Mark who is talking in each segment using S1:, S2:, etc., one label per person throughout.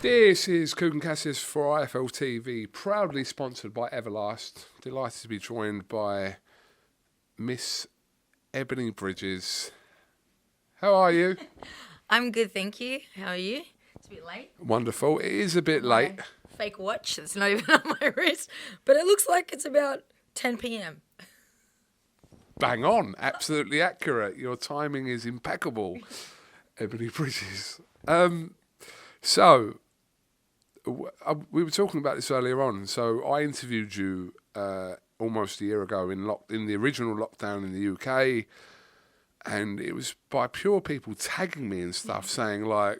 S1: This is KUGAN CASSIUS for IFL TV, proudly sponsored by Everlast. Delighted to be joined by Miss Ebanie Bridges. How are you?
S2: I'm good, thank you. How are you? It's a bit late.
S1: Wonderful. It is a bit late.
S2: Fake watch that's not even on my wrist, but it looks like it's about 10 p.m.
S1: Bang on. Absolutely accurate. Your timing is impeccable, Ebanie Bridges. We were talking about this earlier on. So I interviewed you almost a year ago in the original lockdown in the UK, and it was by pure people tagging me and stuff, saying like,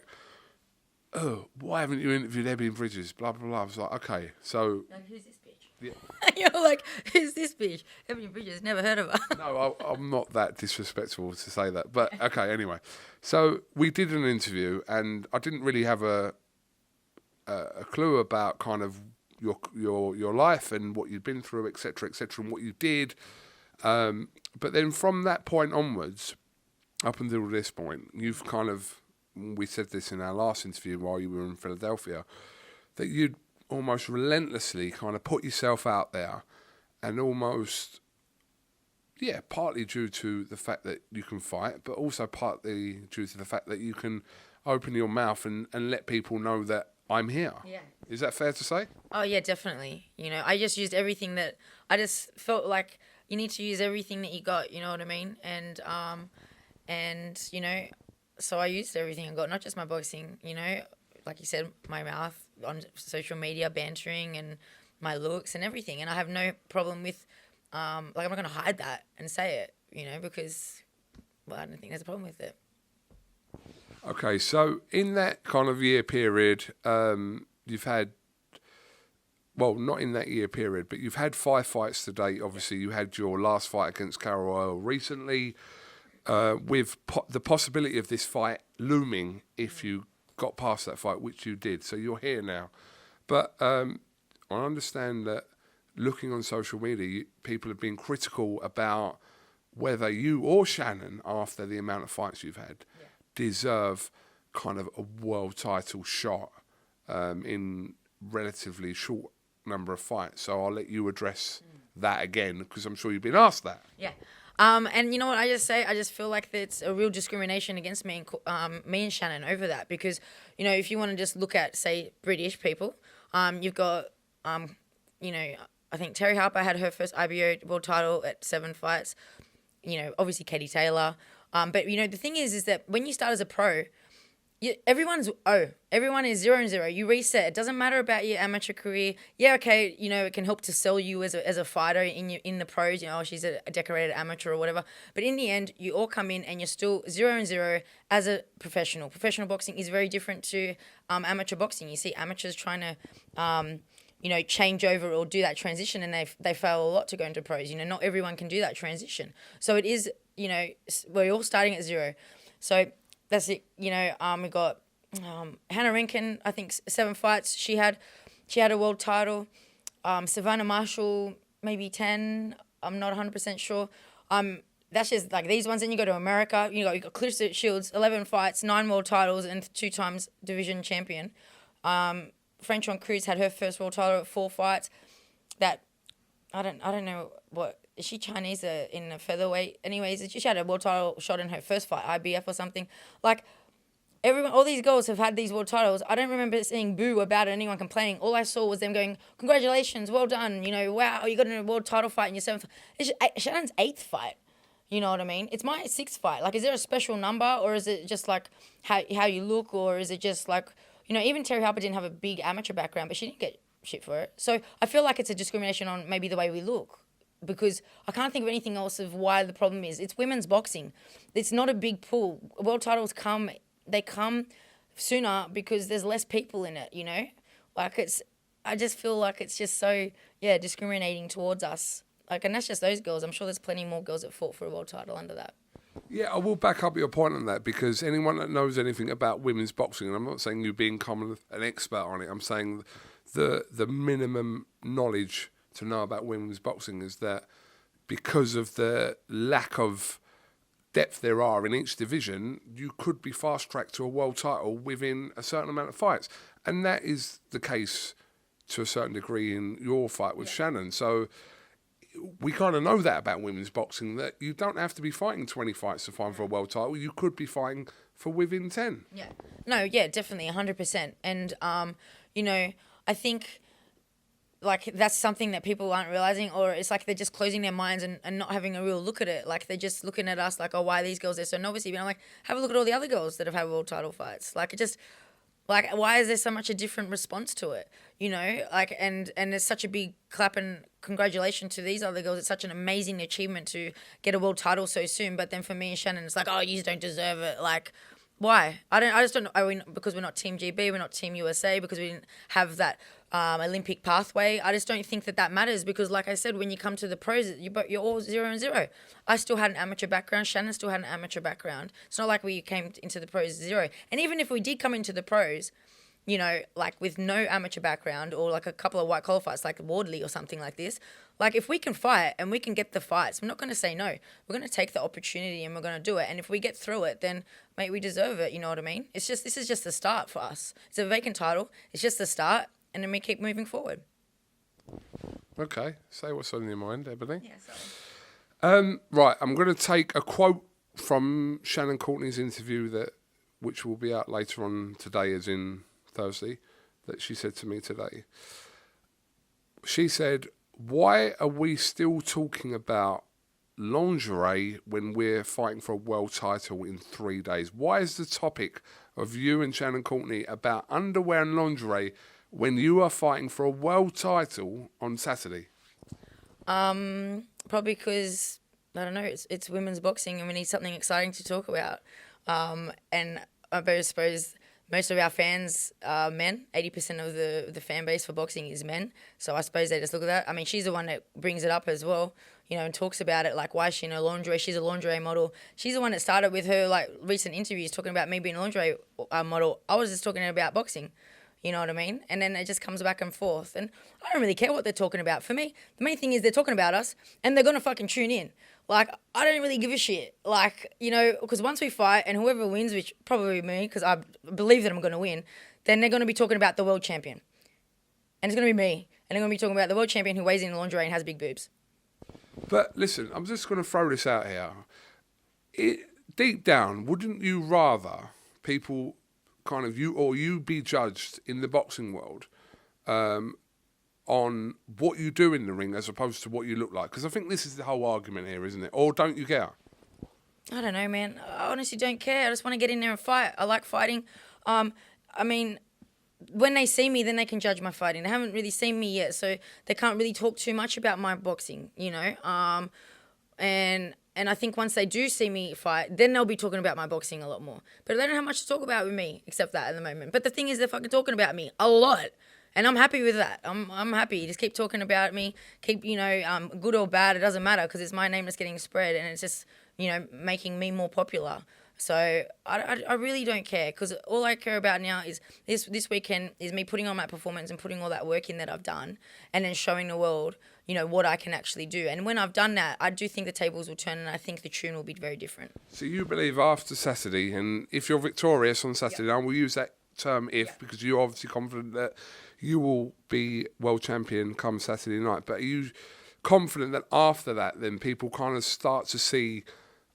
S1: "Oh, why haven't you interviewed Ebanie Bridges?" Blah blah blah. I was like, okay, so
S2: Like, who's this bitch?
S1: yeah.
S2: You're like, who's this bitch? Ebanie Bridges, never heard of her.
S1: No, I'm not that disrespectful to say that, but okay. Anyway, so we did an interview, and I didn't really have a clue about kind of your life and what you'd been through, etc., and what you did. But then from that point onwards, up until this point, you've kind of, we said this in our last interview while you were in Philadelphia, that you'd almost relentlessly kind of put yourself out there, and almost, yeah, partly due to the fact that you can fight, but also partly due to the fact that you can open your mouth and let people know that I'm here.
S2: Yeah.
S1: Is that fair to say?
S2: Oh, yeah, definitely. You know, I just used everything that, I just felt like you need to use everything that you got, you know what I mean? And you know, so I used everything I got, not just my boxing, you know, like you said, my mouth on social media, bantering, and my looks and everything. And I have no problem with, like, I'm not going to hide that and say it, you know, because, well, I don't think there's a problem with it.
S1: Okay, so in that kind of year period, you've had, well, not in that year period, but you've had 5 fights to date. Obviously, you had your last fight against Carol Earl recently, with the possibility of this fight looming if you got past that fight, which you did. So you're here now. But I understand that looking on social media, people have been critical about whether you or Shannon, after the amount of fights you've had, deserve kind of a world title shot in relatively short number of fights. So I'll let you address that again, because I'm sure you've been asked that.
S2: Yeah. And you know what I just say? I just feel like it's a real discrimination against me and Shannon over that, because, you know, if you want to just look at, say, British people, you've got, you know, I think Terry Harper had her first IBO world title at 7 fights. You know, obviously Katie Taylor. But, you know, the thing is that when you start as a pro, everyone is 0-0. You reset. It doesn't matter about your amateur career. Yeah, okay, you know, it can help to sell you as a fighter in the pros. You know, she's a decorated amateur or whatever. But in the end, you all come in and you're still 0-0 as a professional. Professional boxing is very different to amateur boxing. You see amateurs trying to, you know, change over or do that transition, and they fail a lot to go into pros. You know, not everyone can do that transition. So it is, you know, we're all starting at 0. So that's it. You know, we got Hannah Rankin, I think 7 fights. She had a world title. Savannah Marshall, maybe 10. I'm not 100% sure. That's just like these ones. Then you go to America. You got Clarissa Shields, 11 fights, 9 world titles, and 2 times division champion. French Cruz had her first world title at 4 fights. That I don't know what. Is she Chinese in a featherweight? Anyways, she had a world title shot in her first fight, IBF or something. Like, all these girls have had these world titles. I don't remember seeing boo about it, anyone complaining. All I saw was them going, congratulations, well done. You know, wow, you got a world title fight in your 7th. It's Shannon's 8th fight. You know what I mean? It's my 6th fight. Like, is there a special number, or is it just like how you look, or is it just like, you know, even Terry Harper didn't have a big amateur background, but she didn't get shit for it. So I feel like it's a discrimination on maybe the way we look, because I can't think of anything else of why the problem is. It's women's boxing. It's not a big pool. World titles come sooner because there's less people in it, you know? Like, I just feel like it's just so, discriminating towards us. Like, and that's just those girls. I'm sure there's plenty more girls that fought for a world title under that.
S1: Yeah, I will back up your point on that, because anyone that knows anything about women's boxing, and I'm not saying you being an expert on it, I'm saying the minimum knowledge to know about women's boxing is that because of the lack of depth there are in each division, you could be fast-tracked to a world title within a certain amount of fights. And that is the case to a certain degree in your fight with Shannon. So we kind of know that about women's boxing, that you don't have to be fighting 20 fights to fight for a world title. You could be fighting for within 10.
S2: Yeah. No, yeah, definitely, 100%. And, you know, I think, like, that's something that people aren't realizing, or it's like they're just closing their minds and not having a real look at it. Like, they're just looking at us like, oh, why are these girls, they're so novice. But I'm like, have a look at all the other girls that have had world title fights. Like, it just... Like, why is there so much a different response to it? You know, like, and there's such a big clap and congratulations to these other girls. It's such an amazing achievement to get a world title so soon. But then for me and Shannon, it's like, oh, you don't deserve it. Like, why? I just don't know. I mean, because we're not Team GB, we're not Team USA, because we didn't have that Olympic pathway. I just don't think that matters, because, like I said, when you come to the pros, you're all 0-0. I still had an amateur background. Shannon still had an amateur background. It's not like we came into the pros 0. And even if we did come into the pros, you know, like with no amateur background, or like a couple of white collar fights like Wardley or something like this, like if we can fight and we can get the fights, we're not going to say no. We're going to take the opportunity and we're going to do it. And if we get through it, then, mate, we deserve it. You know what I mean? This is just the start for us. It's a vacant title. It's just the start. And then we keep moving forward.
S1: Okay. Say what's on your mind, Ebony.
S2: Yeah, sorry.
S1: Right. I'm going to take a quote from Shannon Courtenay's interview, which will be out later on today, as in Thursday, that she said to me today. She said, "Why are we still talking about lingerie when we're fighting for a world title in 3 days? Why is the topic of you and Shannon Courtenay about underwear and lingerie when you are fighting for a world title on Saturday?"
S2: Probably because, I don't know, it's women's boxing and we need something exciting to talk about. And I suppose most of our fans are men. 80% of the fan base for boxing is men. So I suppose they just look at that. I mean, she's the one that brings it up as well, you know, and talks about it, like, why is she in a lingerie? She's a lingerie model. She's the one that started with her, like, recent interviews talking about me being a lingerie model. I was just talking about boxing. You know what I mean? And then it just comes back and forth. And I don't really care what they're talking about. For me, the main thing is they're talking about us and they're going to fucking tune in. Like, I don't really give a shit. Like, you know, because once we fight and whoever wins, which probably me, because I believe that I'm going to win, then they're going to be talking about the world champion. And it's going to be me. And they're going to be talking about the world champion who weighs in lingerie and has big boobs.
S1: But listen, I'm just going to throw this out here. Deep down, wouldn't you rather people kind of you be judged in the boxing world on what you do in the ring as opposed to what you look like? Because I think this is the whole argument here, isn't it? Or don't you care?
S2: I don't know, man. I honestly don't care. I just want to get in there and fight. I like fighting. I mean, when they see me, then they can judge my fighting. They haven't really seen me yet, so they can't really talk too much about my boxing, you know? And I think once they do see me fight, then they'll be talking about my boxing a lot more. But they don't have much to talk about with me, except that at the moment. But the thing is, they're fucking talking about me a lot. And I'm happy with that. I'm happy. Just keep talking about me. Keep, you know, good or bad, it doesn't matter, because it's my name that's getting spread. And it's just, you know, making me more popular. So I really don't care, because all I care about now is this weekend is me putting on my performance and putting all that work in that I've done, and then showing the world, you know, what I can actually do. And when I've done that, I do think the tables will turn, and I think the tune will be very different.
S1: So you believe after Saturday, and if you're victorious on Saturday, and we'll use that term because you're obviously confident that you will be world champion come Saturday night, but are you confident that after that then people kind of start to see,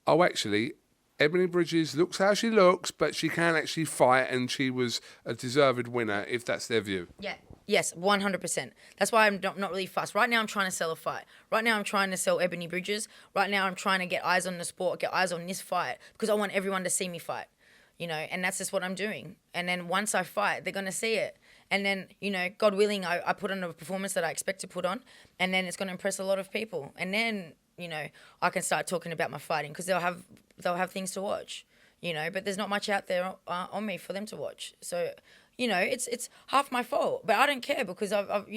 S1: oh, actually, Ebanie Bridges looks how she looks, but she can actually fight, and she was a deserved winner, if that's their view?
S2: Yeah. Yes, 100%. That's why I'm not really fussed. Right now, I'm trying to sell a fight. Right now, I'm trying to sell Ebanie Bridges. Right now, I'm trying to get eyes on the sport, get eyes on this fight, because I want everyone to see me fight, you know, and that's just what I'm doing. And then once I fight, they're going to see it. And then, you know, God willing, I put on a performance that I expect to put on, and then it's going to impress a lot of people. And then, you know, I can start talking about my fighting, because they'll have things to watch, you know, but there's not much out there on me for them to watch. So, you know, it's half my fault, but I don't care, because I've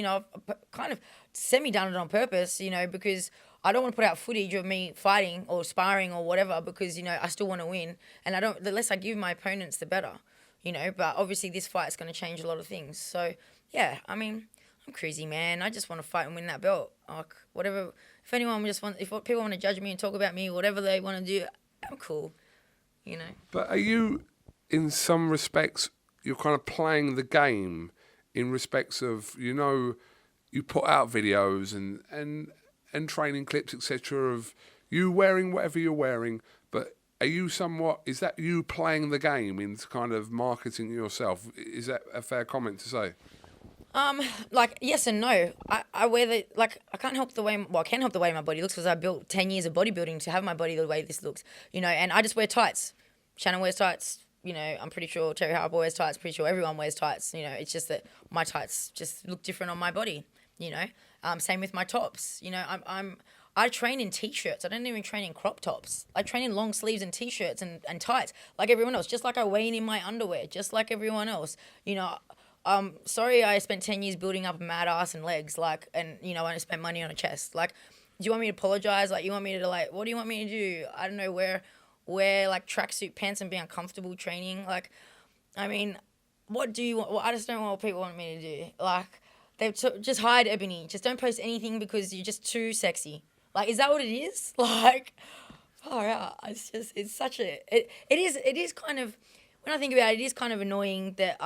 S2: kind of semi-done it on purpose, you know, because I don't want to put out footage of me fighting or sparring or whatever, because, you know, I still want to win, and the less I give my opponents, the better, you know, but obviously this fight is going to change a lot of things. So, yeah, I mean, I'm crazy, man. I just want to fight and win that belt. Like, whatever, if people want to judge me and talk about me, whatever they want to do, I'm cool, you know.
S1: But are you, in some respects, you're kind of playing the game in respects of, you put out videos and training clips, etc., of you wearing whatever you're wearing, but is that you playing the game into kind of marketing yourself? Is that a fair comment to say?
S2: Like, yes and no. I wear I can't help the way, I can help the way my body looks because I built 10 years of bodybuilding to have my body the way this looks, and I just wear tights. Shannon wears tights, I'm pretty sure Terry Harper wears tights, pretty sure everyone wears tights, it's just that my tights just look different on my body, same with my tops, I train in t-shirts. I don't even train in crop tops. I train in long sleeves and t-shirts and tights like everyone else, just like I weigh in my underwear, just like everyone else, sorry I spent 10 years building up a mad ass and legs, and I spent money on a chest. Like, do you want me to apologize? Like, you want me to, what do you want me to do? I don't know, wear tracksuit pants and be uncomfortable training? Like, I mean, what do you want? Well, I just don't know what people want me to do. Like, just hide Ebanie. Just don't post anything because you're just too sexy. Like, is that what it is? Like, far out. It's such a, it is kind of, when I think about it, it is kind of annoying that,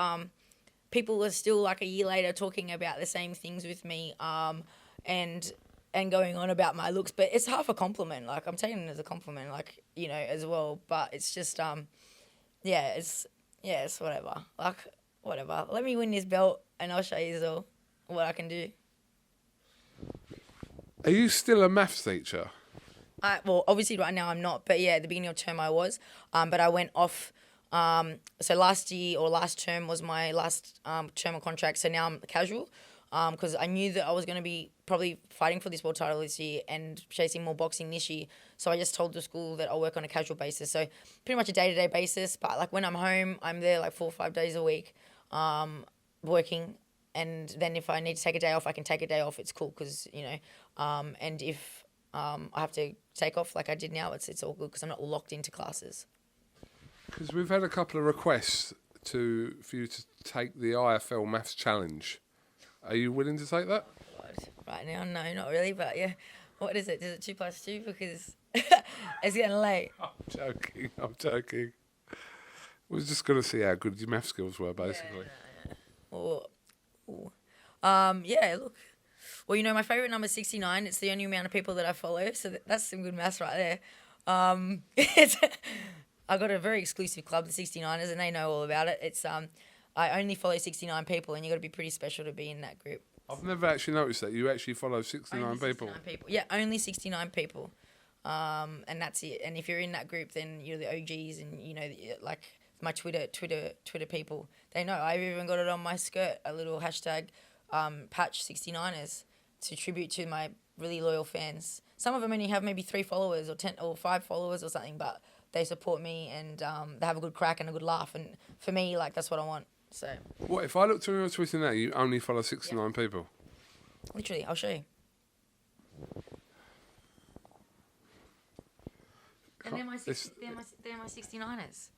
S2: people are still like a year later talking about the same things with me, and going on about my looks, but it's half a compliment. Like, I'm taking it as a compliment, as well. But it's just, it's whatever. Like, whatever. Let me win this belt, and I'll show you all what I can do.
S1: Are you still a maths teacher?
S2: Well, obviously right now I'm not, but yeah, at the beginning of term I was. But I went off. So last term was my last term of contract. So now I'm casual, because I knew that I was going to be probably fighting for this world title this year and chasing more boxing this year. So I just told the school that I'll work on a casual basis. So pretty much a day-to-day basis. But like when I'm home, I'm there like 4 or 5 days a week, working. And then if I need to take a day off, I can take a day off. It's cool because, and if I have to take off like I did now, it's all good because I'm not locked into classes.
S1: Because we've had a couple of requests for you to take the IFL Maths Challenge. Are you willing to take that?
S2: God. Right now, no, not really, but yeah. What is it? Is it 2 + 2? Because it's getting late.
S1: I'm joking. We're just going to see how good your math skills were, basically.
S2: Yeah. Yeah, look. Well, my favourite number is 69. It's the only amount of people that I follow, so that's some good maths right there. I got a very exclusive club, the 69ers, and they know all about it. It's I only follow 69 people, and you got to be pretty special to be in that group.
S1: I've never actually noticed that you actually follow 69
S2: only
S1: people.
S2: 69 people. Yeah, only 69 people, and that's it. And if you're in that group, then you're the OGs, and like my Twitter people, they know. I've even got it on my skirt, a little hashtag patch 69ers to tribute to my really loyal fans. Some of them only have maybe 3 followers or 10 or 5 followers or something, but they support me and they have a good crack and a good laugh. And for me, like, that's what I want. So.
S1: What if I look through your Twitter now? You only follow 69 people.
S2: Literally, I'll show you. And they're my 69ers.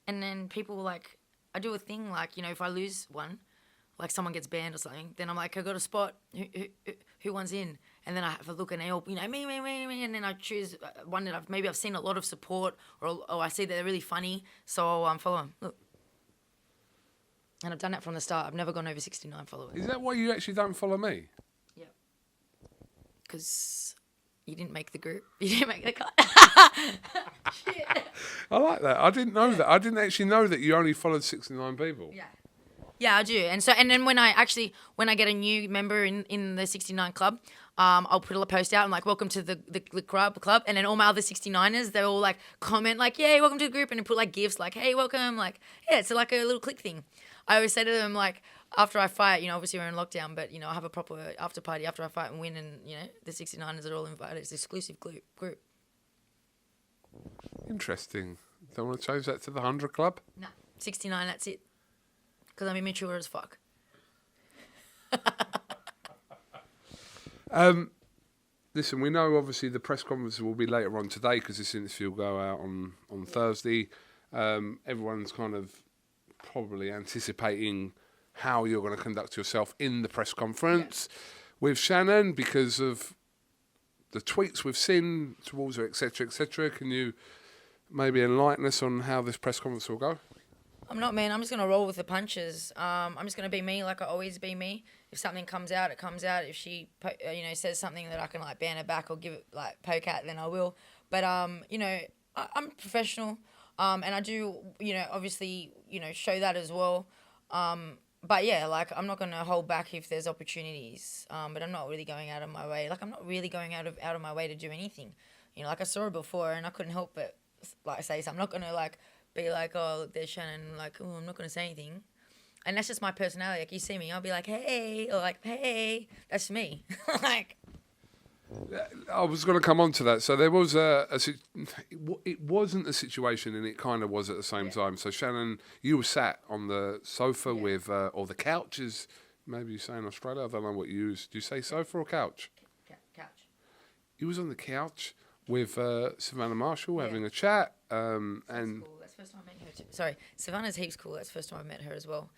S2: And then people like, I do a thing like, if I lose one, like someone gets banned or something, then I'm like, I got a spot. Who wants in? And then I have a look and they all, me, and then I choose one that I've seen a lot of support, or I see that they're really funny, so I'll follow them. Look. And I've done that from the start. I've never gone over 69 followers.
S1: Is that why you actually don't follow me?
S2: Yeah. Because you didn't make the group. You didn't make the cut. Shit.
S1: I like that. I didn't know that. I didn't actually know that you only followed 69 people.
S2: Yeah. Yeah, I do. And then when I get a new member in the 69 club, I'll put a post out. I'm like, welcome to the club. And then all my other 69ers, they all like comment like, yeah, welcome to the group. And put like gifts like, hey, welcome. Like, yeah, it's like a little click thing. I always say to them, like, after I fight, obviously we're in lockdown, but, I have a proper after party after I fight and win. And, the 69ers are all invited. It's an exclusive group.
S1: Interesting. Don't want to change that to the 100 club?
S2: No, 69, that's it. Because I'm immature as fuck.
S1: Listen, we know obviously the press conference will be later on today because this interview will go out on Thursday. Everyone's kind of probably anticipating how you're going to conduct yourself in the press conference with Shannon because of the tweets we've seen towards her, etc., etc. Can you maybe enlighten us on how this press conference will go?
S2: I'm not, man. I'm just gonna roll with the punches. I'm just gonna be me, like I always be me. If something comes out, it comes out. If she, says something that I can like ban her back or give it like poke at, then I will. But I'm professional, and I do, obviously, show that as well. But yeah, like I'm not gonna hold back if there's opportunities. But I'm not really going out of my way. Like I'm not really going out of my way to do anything. Like I saw her before, and I couldn't help but like say something. I'm not gonna like be like, oh, there's Shannon. Like, oh, I'm not gonna say anything. And that's just my personality. Like you see me, I'll be like, hey, or like, hey. That's me. Like.
S1: I was going to come on to that. So there was it wasn't a situation, and it kind of was at the same time. So Shannon, you were sat on the sofa with, or the couch, as maybe you say in Australia. I don't know what you use. Do you say sofa or couch?
S2: Couch.
S1: You was on the couch with Savannah Marshall having a chat, and
S2: Cool. That's the first time I met her too. Sorry, Savannah's heaps cool. That's the first time I met her as well.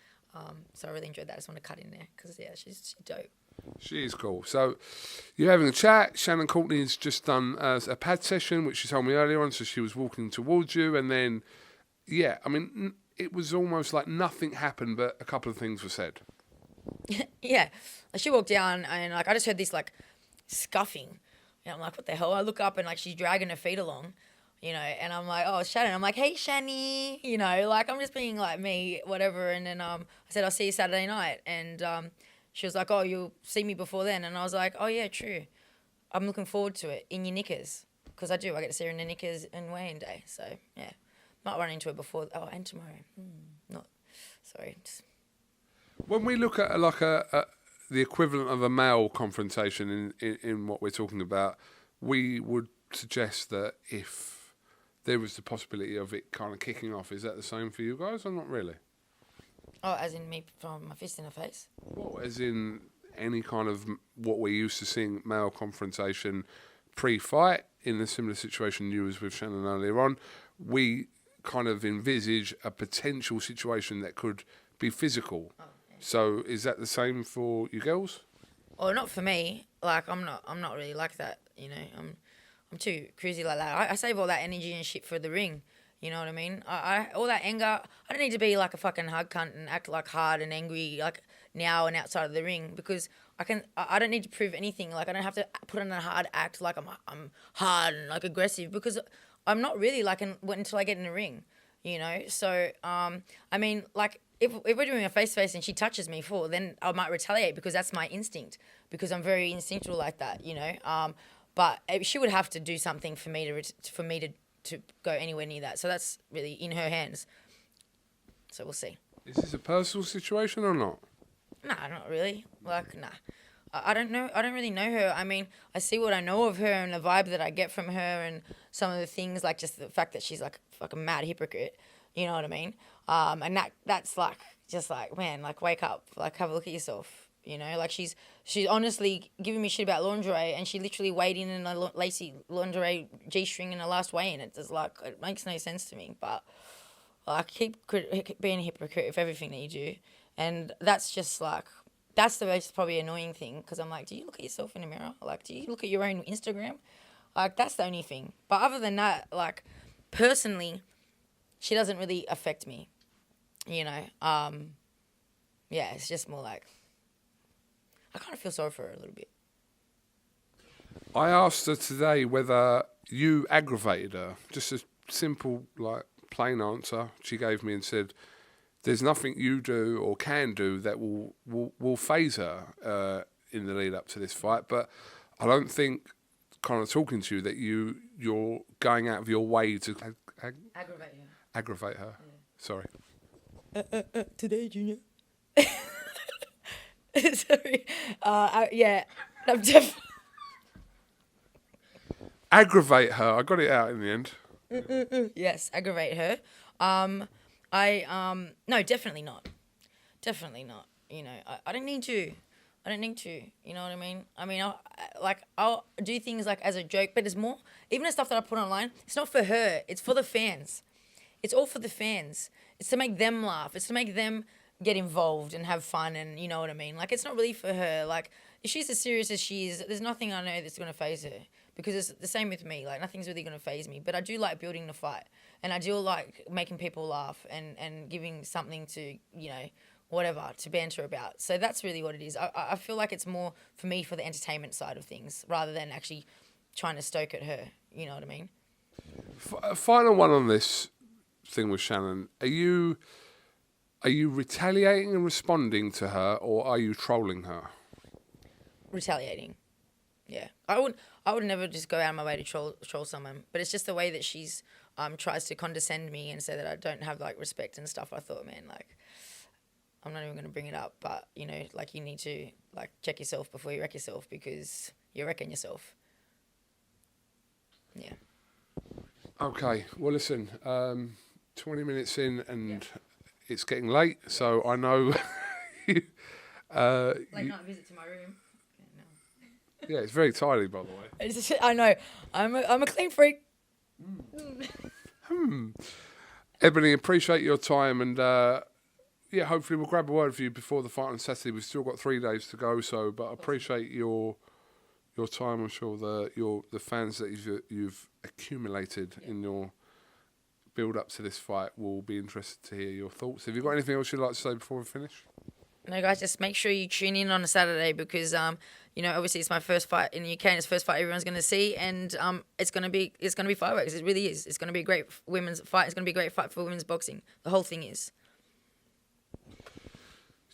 S2: So I really enjoyed that. I just want to cut in there because she's dope.
S1: She is cool. So you're having a chat. Shannon Courtenay's just done a pad session, which she told me earlier on. So she was walking towards you, and then, yeah, I mean, it was almost like nothing happened, but a couple of things were said.
S2: Yeah, she walked down, and like I just heard this like scuffing. And I'm like, what the hell? I look up, and like she's dragging her feet along, and I'm like, oh, Shannon. I'm like, hey, Shani, like I'm just being like me, whatever. And then I said, I'll see you Saturday night, and she was like, oh, you'll see me before then. And I was like, oh, yeah, true. I'm looking forward to it in your knickers. Because I do. I get to see her in the knickers and weighing day. So, yeah. Might run into her before. Oh, and tomorrow. Not. Sorry.
S1: When we look at like the equivalent of a male confrontation in what we're talking about, we would suggest that if there was the possibility of it kind of kicking off, is that the same for you guys or not really?
S2: Oh, as in me throwing my fist in her face?
S1: Well, as in any kind of what we're used to seeing male confrontation pre-fight in the similar situation you was with Shannon earlier on, we kind of envisage a potential situation that could be physical. Oh, yeah. So is that the same for you girls?
S2: Oh, not for me. Like I'm not really like that. I'm too crazy like that. I save all that energy and shit for the ring. You know what I mean? I all that anger, I don't need to be like a fucking hard cunt and act like hard and angry like now and outside of the ring because I don't need to prove anything. Like I don't have to put on a hard act like I'm hard and like aggressive because I'm not really like until I get in the ring, So I mean like if we're doing a face-to-face and she touches me then I might retaliate because that's my instinct because I'm very instinctual like that, But she would have to do something for me to go anywhere near that. So that's really in her hands. So we'll see.
S1: Is this a personal situation or not?
S2: Nah, not really. Like, nah. I don't know. I don't really know her. I mean, I see what I know of her and the vibe that I get from her and some of the things, like just the fact that she's like a fucking mad hypocrite. You know what I mean? And that's like, just like, man, like wake up, like have a look at yourself. Like she's honestly giving me shit about lingerie, and she literally weighed in a lacy lingerie G-string in the last weigh-in. It's just like it makes no sense to me. But like keep being a hypocrite with everything that you do, and that's just like that's the most probably annoying thing because I'm like, do you look at yourself in the mirror? Like, do you look at your own Instagram? Like that's the only thing. But other than that, like personally, she doesn't really affect me. Yeah, it's just more like. I kind of feel sorry for her a little bit.
S1: I asked her today whether you aggravated her. Just a simple, like, plain answer she gave me and said, there's nothing you do or can do that will faze her in the lead up to this fight. But I don't think, kind of talking to you, that you're going out of your way to aggravate her. Yeah. Sorry.
S2: Today, Junior. Sorry. Yeah. I'm
S1: aggravate her. I got it out in the end.
S2: Yes, aggravate her. No, definitely not. Definitely not. I don't need to. You know what I mean? I'll do things like as a joke, but it's more, even the stuff that I put online, it's not for her. It's for the fans. It's all for the fans. It's to make them laugh. It's to make them get involved and have fun, and you know what I mean? Like, it's not really for her. Like, if she's as serious as she is, there's nothing I know that's going to faze her because it's the same with me. Like, nothing's really going to faze me. But I do like building the fight. And I do like making people laugh and giving something to, whatever, to banter about. So that's really what it is. I feel like it's more, for me, for the entertainment side of things, rather than actually trying to stoke at her. You know what I mean?
S1: Final one on this thing with Shannon. Are you retaliating and responding to her, or are you trolling her?
S2: Retaliating. Yeah. I would never just go out of my way to troll someone, but it's just the way that she's tries to condescend me and say that I don't have like respect and stuff. I thought, man, like, I'm not even going to bring it up, but like, you need to like check yourself before you wreck yourself, because you're wrecking yourself. Yeah.
S1: Okay. Well, listen, 20 minutes in and it's getting late, so I know
S2: not a visit to my room.
S1: Yeah, it's very tidy, by the way.
S2: I know. I'm a clean freak.
S1: Ebanie, appreciate your time, and hopefully we'll grab a word for you before the fight on Saturday. We've still got 3 days to go, but I appreciate your time. I'm sure the fans that you've accumulated in your build up to this fight will be interested to hear your thoughts. Have you got anything else you'd like to say before we finish?
S2: No, guys, just make sure you tune in on a Saturday, because obviously it's my first fight in the UK, and it's the first fight everyone's going to see, and it's going to be fireworks. It really is. It's going to be a great women's fight. It's going to be a great fight for women's boxing. The whole thing is.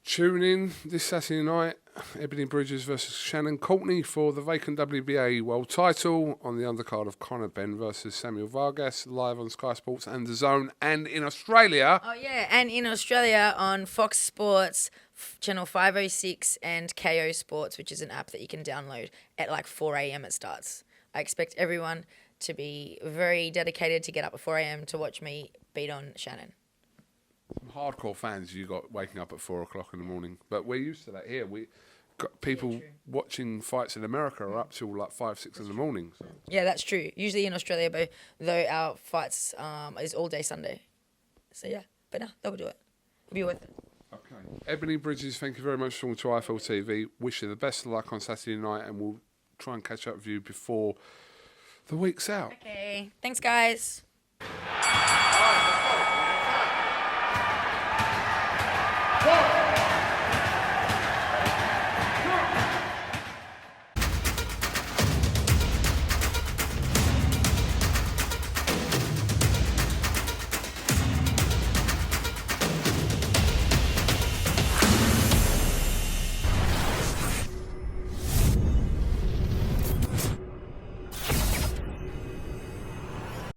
S1: Tune in this Saturday night, Ebanie Bridges versus Shannon Courtenay for the vacant WBA world title, on the undercard of Conor Benn versus Samuel Vargas, live on Sky Sports and DAZN, and in Australia.
S2: Oh yeah, and in Australia on Fox Sports, channel 506, and KO Sports, which is an app that you can download. At like 4 a.m. it starts. I expect everyone to be very dedicated to get up at 4 a.m. to watch me beat on Shannon.
S1: Some hardcore fans you got waking up at 4 o'clock in the morning, but we're used to that here. We got people watching fights in America are up till like 5, 6 in the morning. So.
S2: Yeah, that's true. Usually in Australia, though, our fights is all day Sunday. So yeah, but no, that will do it. It'll be worth it.
S1: Okay, Ebanie Bridges, thank you very much for talking to IFL TV. Wish you the best of luck on Saturday night, and we'll try and catch up with you before the week's out.
S2: Okay, thanks, guys.